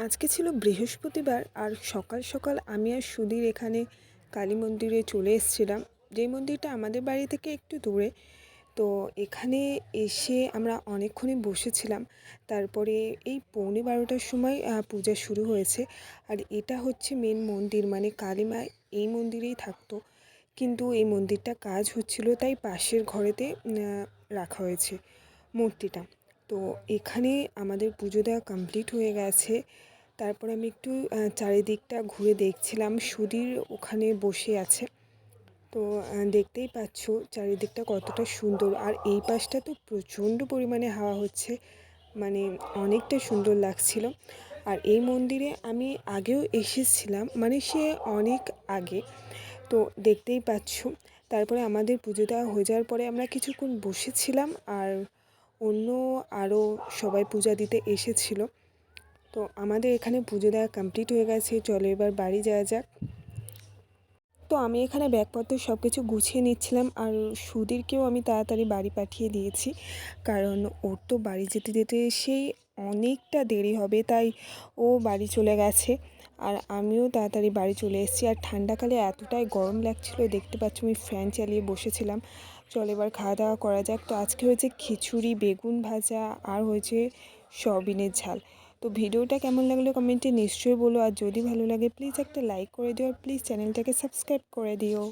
আজকে ছিল বৃহস্পতিবার আর সকাল সকাল আমি আর সুধীর এখানে কালী মন্দিরে চলে এসেছিলাম, যেই মন্দিরটা আমাদের বাড়ি থেকে একটু দূরে। তো এখানে এসে আমরা অনেকক্ষণই বসেছিলাম। তারপরে এই 11:45টার সময় পূজা শুরু হয়েছে। আর এটা হচ্ছে মেন মন্দির, মানে কালী মা এই মন্দিরেই থাকতো, কিন্তু এই মন্দিরটা কাজ হচ্ছিল তাই পাশের ঘরেতে রাখা হয়েছে মূর্তিটা। তো এখানে আমাদের পুজো দেওয়া কমপ্লিট হয়ে গেছে। তারপর আমি একটু চারিদিকটা ঘুরে দেখছিলাম, সুধীর ওখানে বসে আছে। তো দেখতেই পাচ্ছ চারিদিকটা কতটা সুন্দর, আর এই পাশটা তো প্রচণ্ড পরিমাণে হাওয়া হচ্ছে, মানে অনেকটা সুন্দর লাগছিল। আর এই মন্দিরে আমি আগেও এসেছিলাম, মানে সে অনেক আগে। তো দেখতেই পাচ্ছ, তারপরে আমাদের পুজো দেওয়া হয়ে যাওয়ার পরে আমরা কিছুক্ষণ বসেছিলাম, আর অন্য আরও সবাই পূজা দিতে এসেছিল। তো আমাদের এখানে পুজো দেওয়া কমপ্লিট হয়ে গেছে, চলো এবার বাড়ি যাওয়া যাক। তো আমি এখানে ব্যাগপত্র সব কিছু গুছিয়ে নিচ্ছিলাম, আর সুধীরকেও আমি তাড়াতাড়ি বাড়ি পাঠিয়ে দিয়েছি, কারণ ওর তো বাড়ি যেতে যেতে সেই অনেকটা দেরি হবে, তাই ও বাড়ি চলে গেছে। আর আমিও তাড়াতাড়ি বাড়ি চলে এসেছি। আর ঠান্ডাকালে এতটাই গরম লাগছিলো, দেখতে পাচ্ছ আমি ফ্যান চালিয়ে বসেছিলাম। চলো এবার খাওয়া দাওয়া করা যাক। তো আজকে হয়েছে খিচুড়ি, বেগুন ভাজা, আর হয়েছে সয়াবিনের ঝাল। তো ভিডিওটা কেমন লাগলো কমেন্টে নিশ্চয়ই বলো, আর যদি ভালো লাগে প্লিজ একটা লাইক করে দিও, আর প্লিজ চ্যানেলটাকে সাবস্ক্রাইব করে দিও।